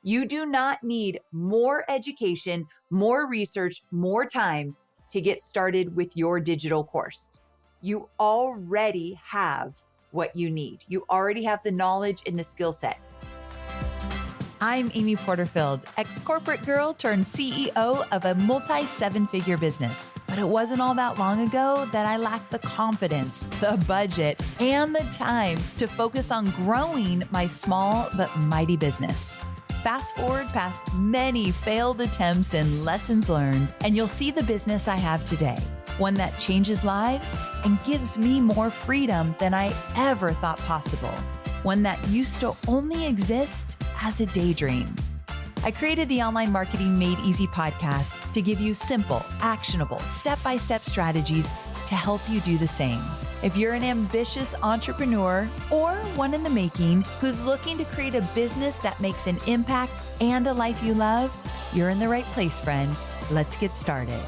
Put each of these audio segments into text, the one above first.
You do not need more education, more research, more time to get started with your digital course. You already have what you need. You already have the knowledge and the skill set. I'm Amy Porterfield, ex-corporate girl turned CEO of a multi-seven-figure business. But it wasn't all that long ago that I lacked the confidence, the budget, and the time to focus on growing my small but mighty business. Fast forward past many failed attempts and lessons learned, and you'll see the business I have today. One that changes lives and gives me more freedom than I ever thought possible. One that used to only exist as a daydream. I created the Online Marketing Made Easy podcast to give you simple, actionable, step-by-step strategies to help you do the same. If you're an ambitious entrepreneur or one in the making who's looking to create a business that makes an impact and a life you love, you're in the right place, friend. Let's get started.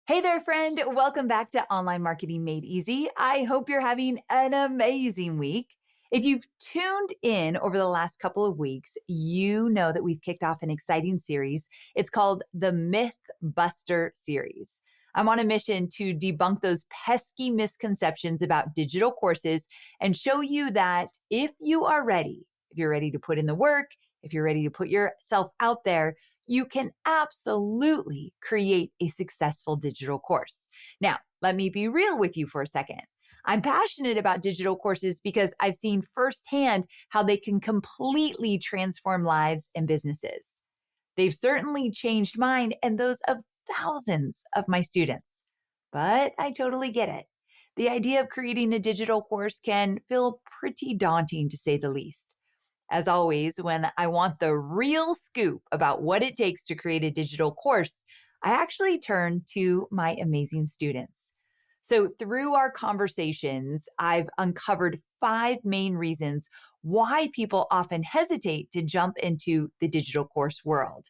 Hey there, friend. Welcome back to Online Marketing Made Easy. I hope you're having an amazing week. If you've tuned in over the last couple of weeks, you know that we've kicked off an exciting series. It's called the Myth Buster series. I'm on a mission to debunk those pesky misconceptions about digital courses and show you that if you're ready to put in the work, if you're ready to put yourself out there, you can absolutely create a successful digital course. Now, let me be real with you for a second. I'm passionate about digital courses because I've seen firsthand how they can completely transform lives and businesses. They've certainly changed mine and those of thousands of my students. But I totally get it. The idea of creating a digital course can feel pretty daunting, to say the least. As always, when I want the real scoop about what it takes to create a digital course, I actually turn to my amazing students. So through our conversations, I've uncovered 5 main reasons why people often hesitate to jump into the digital course world.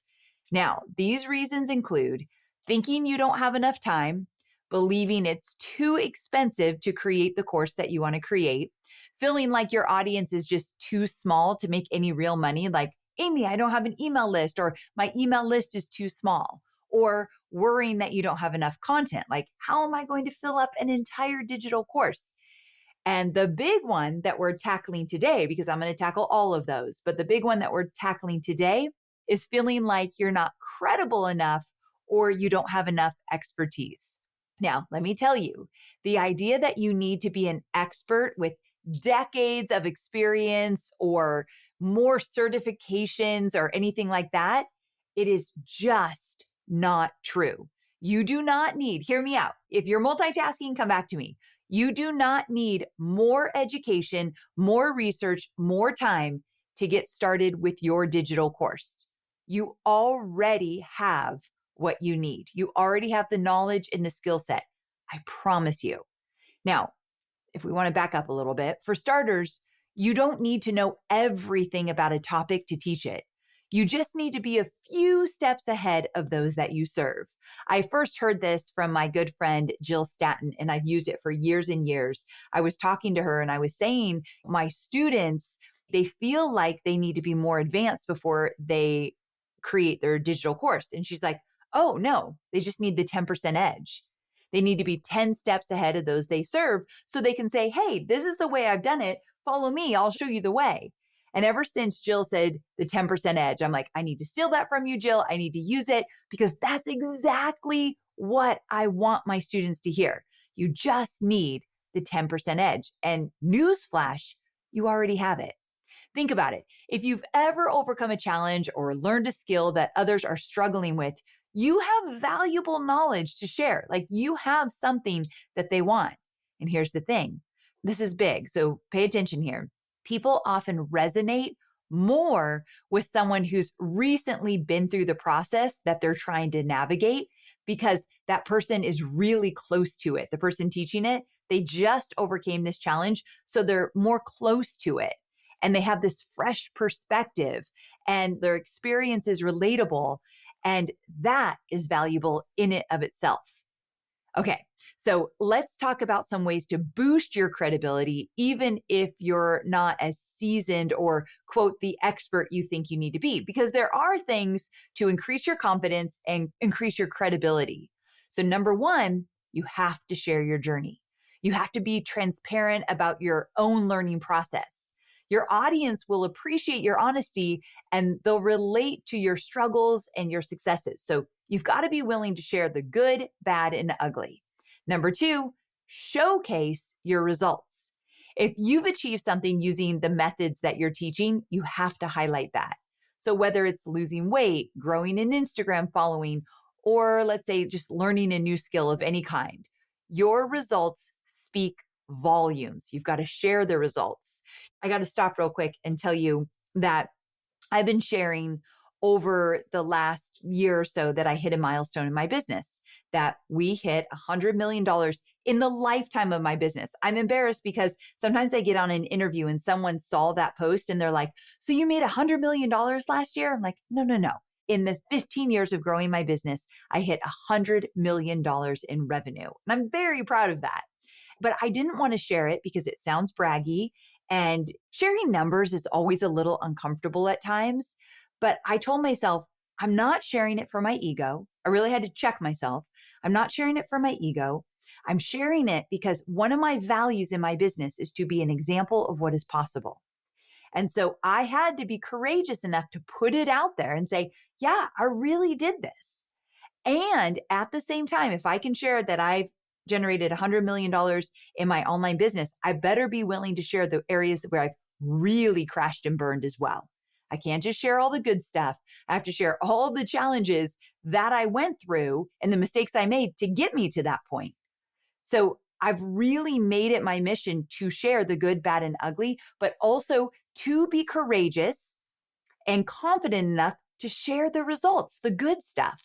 Now, these reasons include thinking you don't have enough time, believing it's too expensive to create the course that you want to create, feeling like your audience is just too small to make any real money, like, Amy, I don't have an email list, or my email list is too small, or worrying that you don't have enough content, like, how am I going to fill up an entire digital course? And the big one that we're tackling today, because I'm going to tackle all of those, but the big one that we're tackling today is feeling like you're not credible enough or you don't have enough expertise. Now, let me tell you, the idea that you need to be an expert with decades of experience or more certifications or anything like that, it is just not true. You do not need, hear me out. If you're multitasking, come back to me. You do not need more education, more research, more time to get started with your digital course. You already have what you need. You already have the knowledge and the skill set. I promise you. Now, if we want to back up a little bit, for starters, you don't need to know everything about a topic to teach it. You just need to be a few steps ahead of those that you serve. I first heard this from my good friend, Jill Statton, and I've used it for years and years. I was talking to her and I was saying, my students, they feel like they need to be more advanced before they create their digital course. And she's like, oh no, they just need the 10% edge. They need to be 10 steps ahead of those they serve so they can say, hey, this is the way I've done it. Follow me. I'll show you the way. And ever since Jill said the 10% edge, I'm like, I need to steal that from you, Jill. I need to use it because that's exactly what I want my students to hear. You just need the 10% edge. And newsflash, you already have it. Think about it. If you've ever overcome a challenge or learned a skill that others are struggling with, you have valuable knowledge to share. Like you have something that they want. And here's the thing. This is big. So pay attention here. People often resonate more with someone who's recently been through the process that they're trying to navigate because that person is really close to it. The person teaching it, they just overcame this challenge. So they're more close to it and they have this fresh perspective and their experience is relatable. And that is valuable in it of itself. Okay, so let's talk about some ways to boost your credibility, even if you're not as seasoned or, quote, the expert you think you need to be, because there are things to increase your confidence and increase your credibility. So, number one, you have to share your journey. You have to be transparent about your own learning process. Your audience will appreciate your honesty and they'll relate to your struggles and your successes. So, you've got to be willing to share the good, bad, and ugly. Number two, showcase your results. If you've achieved something using the methods that you're teaching, you have to highlight that. So whether it's losing weight, growing an Instagram following, or let's say just learning a new skill of any kind, your results speak volumes. You've got to share the results. I got to stop real quick and tell you that I've been sharing over the last year or so that I hit a milestone in my business, that we hit $100 million in the lifetime of my business. I'm embarrassed because sometimes I get on an interview and someone saw that post and they're like, so you made $100 million last year? I'm like, no, no, no. In the 15 years of growing my business, I hit $100 million in revenue. And I'm very proud of that. But I didn't want to share it because it sounds braggy. And sharing numbers is always a little uncomfortable at times. But I told myself, I'm not sharing it for my ego. I really had to check myself. I'm not sharing it for my ego. I'm sharing it because one of my values in my business is to be an example of what is possible. And so I had to be courageous enough to put it out there and say, yeah, I really did this. And at the same time, if I can share that I've generated $100 million in my online business, I better be willing to share the areas where I've really crashed and burned as well. I can't just share all the good stuff. I have to share all the challenges that I went through and the mistakes I made to get me to that point. So I've really made it my mission to share the good, bad, and ugly, but also to be courageous and confident enough to share the results, the good stuff.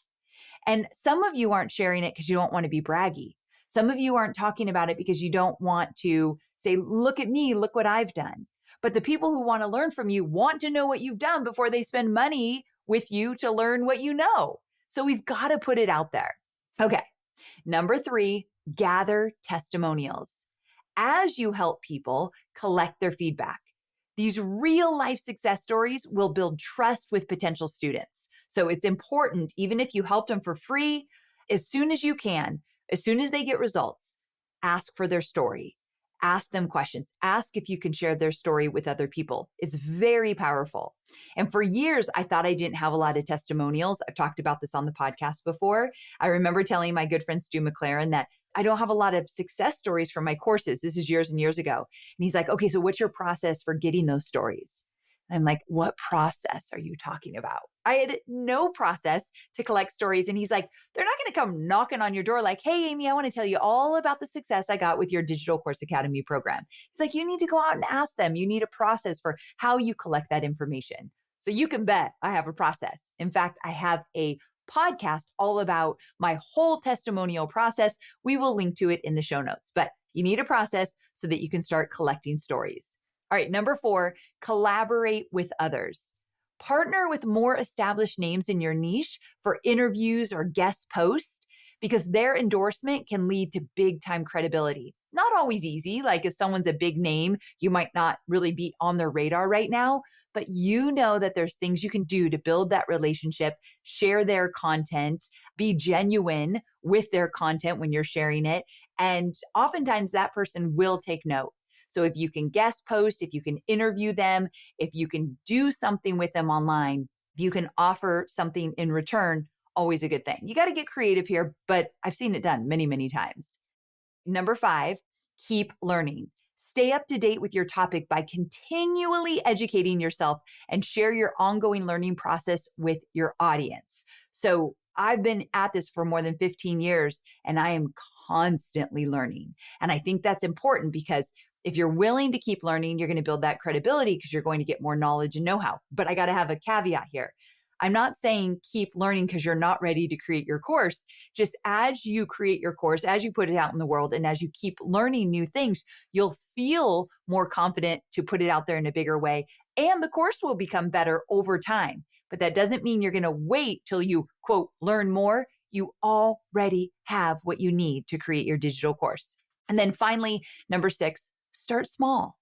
And some of you aren't sharing it because you don't want to be braggy. Some of you aren't talking about it because you don't want to say, look at me, look what I've done. But the people who want to learn from you want to know what you've done before they spend money with you to learn what you know. So we've got to put it out there. Okay. Number three, gather testimonials. As you help people collect their feedback, these real life success stories will build trust with potential students. So it's important, even if you helped them for free, as soon as you can, as soon as they get results, ask for their story. Ask them questions. Ask if you can share their story with other people. It's very powerful. And for years, I thought I didn't have a lot of testimonials. I've talked about this on the podcast before. I remember telling my good friend Stu McLaren that I don't have a lot of success stories from my courses. This is years and years ago. And he's like, okay, so what's your process for getting those stories? And I'm like, what process are you talking about? I had no process to collect stories. And he's like, they're not going to come knocking on your door like, hey, Amy, I want to tell you all about the success I got with your Digital Course Academy program. He's like, you need to go out and ask them. You need a process for how you collect that information. So you can bet I have a process. In fact, I have a podcast all about my whole testimonial process. We will link to it in the show notes, but you need a process so that you can start collecting stories. All right, number four, collaborate with others. Partner with more established names in your niche for interviews or guest posts because their endorsement can lead to big time credibility. Not always easy. Like if someone's a big name, you might not really be on their radar right now, but you know that there's things you can do to build that relationship, share their content, be genuine with their content when you're sharing it. And oftentimes that person will take note. So if you can guest post, if you can interview them, if you can do something with them online, if you can offer something in return, always a good thing. You got to get creative here, but I've seen it done many, many times. Number five, keep learning. Stay up to date with your topic by continually educating yourself and share your ongoing learning process with your audience. So I've been at this for more than 15 years and I am constantly learning. And I think that's important because if you're willing to keep learning, you're going to build that credibility because you're going to get more knowledge and know-how. But I got to have a caveat here. I'm not saying keep learning because you're not ready to create your course. Just as you create your course, as you put it out in the world, and as you keep learning new things, you'll feel more confident to put it out there in a bigger way. And the course will become better over time. But that doesn't mean you're going to wait till you, quote, learn more. you already have what you need to create your digital course. And then finally, number 6, start small.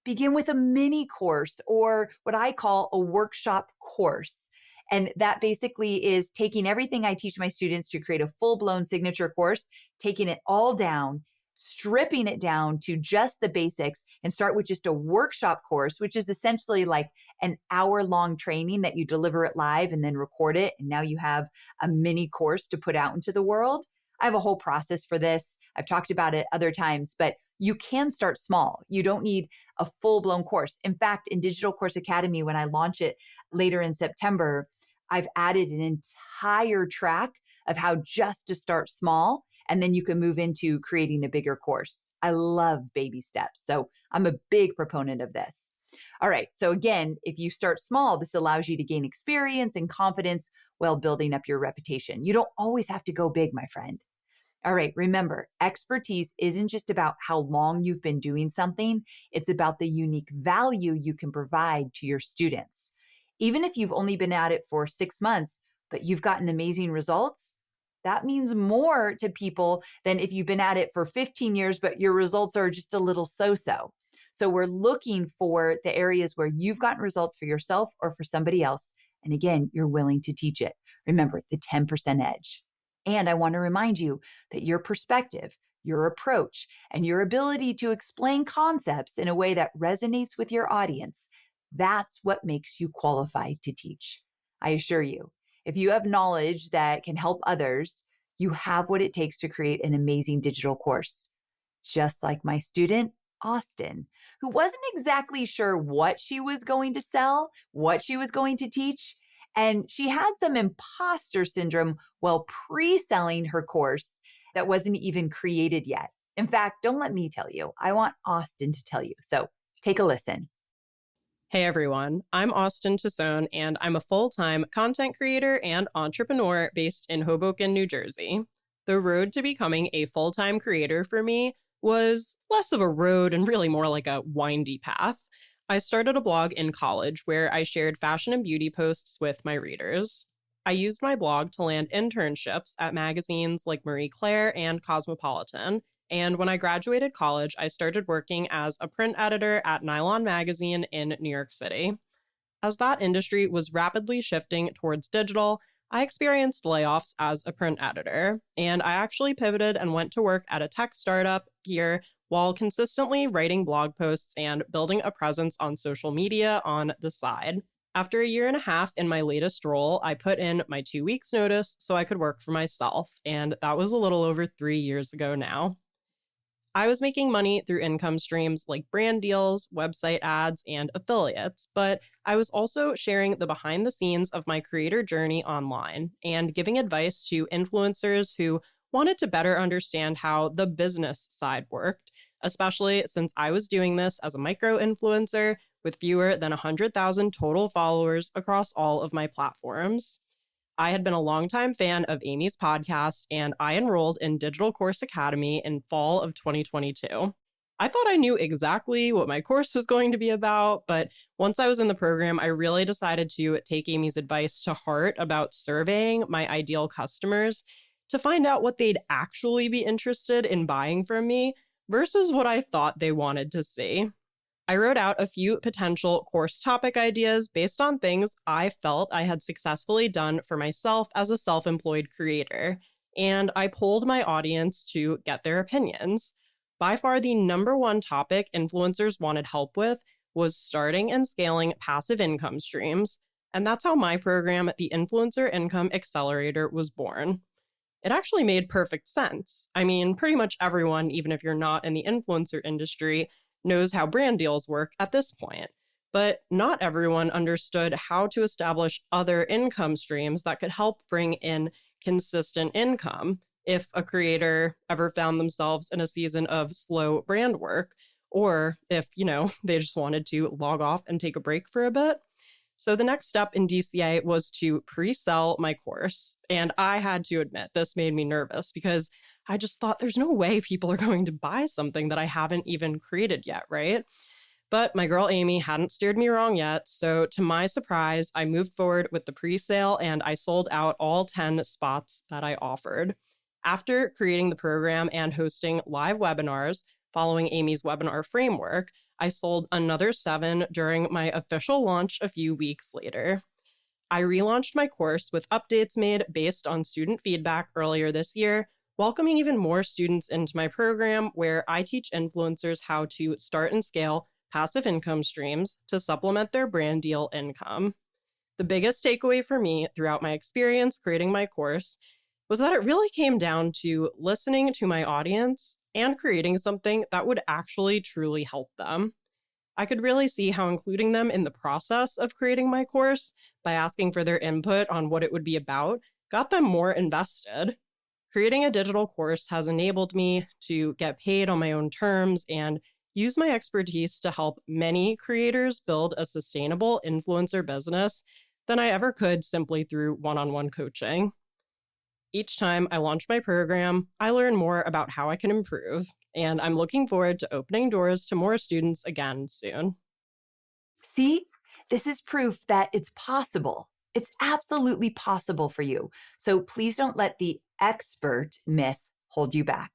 Begin with a mini course or what I call a workshop course. And that basically is taking everything I teach my students to create a full-blown signature course, taking it all down, stripping it down to just the basics, and start with just a workshop course, which is essentially like an hour-long training that you deliver it live and then record it. And now you have a mini course to put out into the world. I have a whole process for this. I've talked about it other times, but you can start small. You don't need a full-blown course. In fact, in Digital Course Academy, when I launch it later in September, I've added an entire track of how just to start small, and then you can move into creating a bigger course. I love baby steps. So I'm a big proponent of this. All right. So again, if you start small, this allows you to gain experience and confidence while building up your reputation. You don't always have to go big, my friend. All right, remember, expertise isn't just about how long you've been doing something. It's about the unique value you can provide to your students. Even if you've only been at it for 6 months, but you've gotten amazing results, that means more to people than if you've been at it for 15 years, but your results are just a little so-so. So we're looking for the areas where you've gotten results for yourself or for somebody else. And again, you're willing to teach it. Remember, the 10% edge. And I want to remind you that your perspective, your approach, and your ability to explain concepts in a way that resonates with your audience, that's what makes you qualified to teach. I assure you, if you have knowledge that can help others, you have what it takes to create an amazing digital course. Just like my student, Austin, who wasn't exactly sure what she was going to sell, what she was going to teach, and she had some imposter syndrome while pre-selling her course that wasn't even created yet. In fact, don't let me tell you. I want Austin to tell you. So take a listen. Hey everyone, I'm Austin Tassone, and I'm a full-time content creator and entrepreneur based in Hoboken, New Jersey. The road to becoming a full-time creator for me was less of a road and really more like a windy path. I started a blog in college where I shared fashion and beauty posts with my readers. I used my blog to land internships at magazines like Marie Claire and Cosmopolitan. And when I graduated college, I started working as a print editor at Nylon Magazine in New York City. As that industry was rapidly shifting towards digital, I experienced layoffs as a print editor, and I actually pivoted and went to work at a tech startup here while consistently writing blog posts and building a presence on social media on the side. After a year and a half in my latest role, I put in my 2 weeks notice so I could work for myself, and that was a little over 3 years ago now. I was making money through income streams like brand deals, website ads, and affiliates, but I was also sharing the behind the scenes of my creator journey online and giving advice to influencers who wanted to better understand how the business side worked, especially since I was doing this as a micro influencer with fewer than 100,000 total followers across all of my platforms. I had been a longtime fan of Amy's podcast, and I enrolled in Digital Course Academy in fall of 2022. I thought I knew exactly what my course was going to be about, but once I was in the program, I really decided to take Amy's advice to heart about surveying my ideal customers to find out what they'd actually be interested in buying from me versus what I thought they wanted to see. I wrote out a few potential course topic ideas based on things I felt I had successfully done for myself as a self-employed creator, and I polled my audience to get their opinions. By far, the number one topic influencers wanted help with was starting and scaling passive income streams, and that's how my program, the Influencer Income Accelerator, was born. It actually made perfect sense. I mean, pretty much everyone, even if you're not in the influencer industry, knows how brand deals work at this point. But not everyone understood how to establish other income streams that could help bring in consistent income if a creator ever found themselves in a season of slow brand work, or if, they just wanted to log off and take a break for a bit. So the next step in DCA was to pre-sell my course. And I had to admit, this made me nervous because I just thought there's no way people are going to buy something that I haven't even created yet, right? But my girl Amy hadn't steered me wrong yet, so to my surprise, I moved forward with the pre-sale and I sold out all 10 spots that I offered. After creating the program and hosting live webinars following Amy's webinar framework, I sold another 7 during my official launch a few weeks later. I relaunched my course with updates made based on student feedback earlier this year, welcoming even more students into my program where I teach influencers how to start and scale passive income streams to supplement their brand deal income. The biggest takeaway for me throughout my experience creating my course was that it really came down to listening to my audience and creating something that would actually truly help them. I could really see how including them in the process of creating my course by asking for their input on what it would be about got them more invested. Creating a digital course has enabled me to get paid on my own terms and use my expertise to help many creators build a sustainable influencer business than I ever could simply through one-on-one coaching. Each time I launch my program, I learn more about how I can improve, and I'm looking forward to opening doors to more students again soon. See, this is proof that it's possible. It's absolutely possible for you. So please don't let the expert myth hold you back.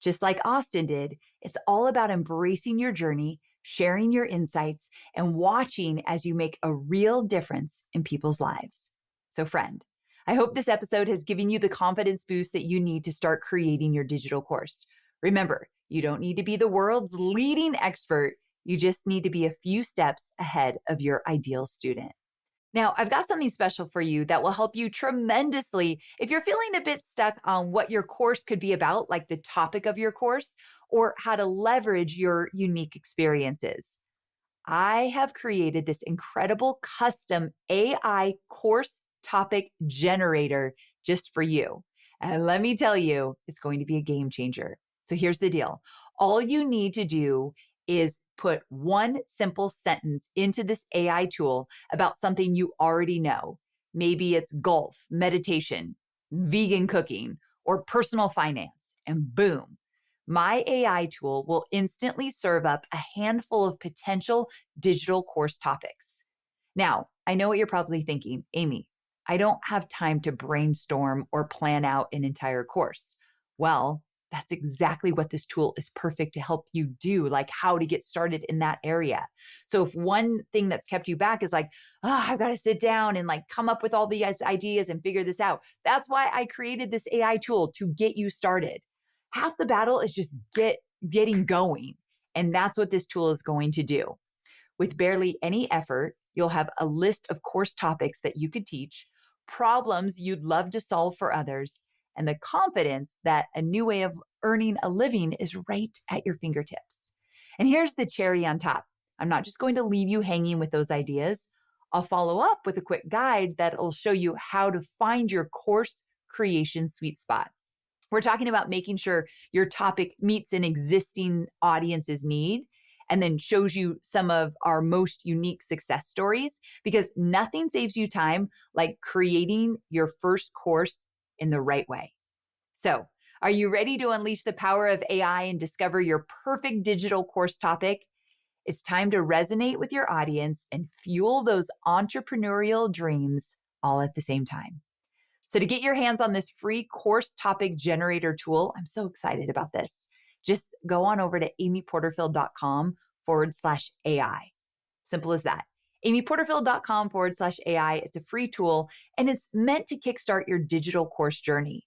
Just like Austin did, it's all about embracing your journey, sharing your insights, and watching as you make a real difference in people's lives. So, friend, I hope this episode has given you the confidence boost that you need to start creating your digital course. Remember, you don't need to be the world's leading expert. You just need to be a few steps ahead of your ideal student. Now, I've got something special for you that will help you tremendously if you're feeling a bit stuck on what your course could be about, like the topic of your course, or how to leverage your unique experiences. I have created this incredible custom AI course topic generator just for you. And let me tell you, it's going to be a game changer. So here's the deal. All you need to do is put one simple sentence into this AI tool about something you already know. Maybe it's golf, meditation, vegan cooking, or personal finance. And boom, my AI tool will instantly serve up a handful of potential digital course topics. Now, I know what you're probably thinking, Amy, I don't have time to brainstorm or plan out an entire course. Well, that's exactly what this tool is perfect to help you do, like how to get started in that area. So if one thing that's kept you back is like, oh, I've got to sit down and like come up with all these ideas and figure this out. That's why I created this AI tool to get you started. Half the battle is just getting going. And that's what this tool is going to do. With barely any effort, you'll have a list of course topics that you could teach, problems you'd love to solve for others, and the confidence that a new way of earning a living is right at your fingertips. And here's the cherry on top. I'm not just going to leave you hanging with those ideas. I'll follow up with a quick guide that will show you how to find your course creation sweet spot. We're talking about making sure your topic meets an existing audience's need and then shows you some of our most unique success stories, because nothing saves you time like creating your first course in the right way. So, are you ready to unleash the power of AI and discover your perfect digital course topic? It's time to resonate with your audience and fuel those entrepreneurial dreams all at the same time. So to get your hands on this free course topic generator tool, I'm so excited about this. Just go on over to amyporterfield.com/AI. Simple as that. amyporterfield.com/AI. It's a free tool and it's meant to kickstart your digital course journey.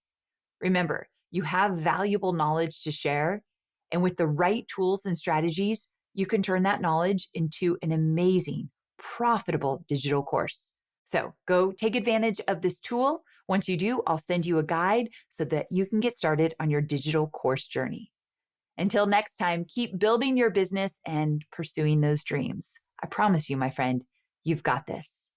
Remember, you have valuable knowledge to share, and with the right tools and strategies, you can turn that knowledge into an amazing, profitable digital course. So go take advantage of this tool. Once you do, I'll send you a guide so that you can get started on your digital course journey. Until next time, keep building your business and pursuing those dreams. I promise you, my friend, you've got this.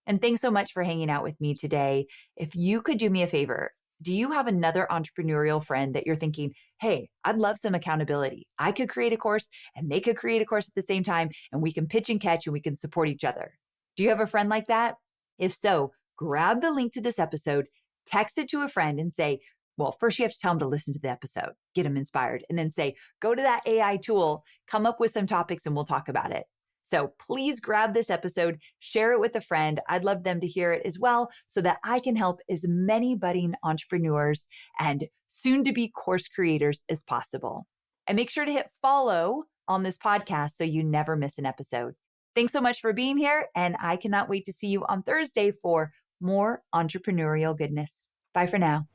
And thanks so much for hanging out with me today. If you could do me a favor, do you have another entrepreneurial friend that you're thinking, hey, I'd love some accountability. I could create a course and they could create a course at the same time, and we can pitch and catch and we can support each other. Do you have a friend like that? If so, grab the link to this episode, text it to a friend and say, well, first you have to tell them to listen to the episode, get them inspired, and then say, go to that AI tool, come up with some topics and we'll talk about it. So please grab this episode, share it with a friend. I'd love them to hear it as well so that I can help as many budding entrepreneurs and soon to be course creators as possible. And make sure to hit follow on this podcast so you never miss an episode. Thanks so much for being here. And I cannot wait to see you on Thursday for more entrepreneurial goodness. Bye for now.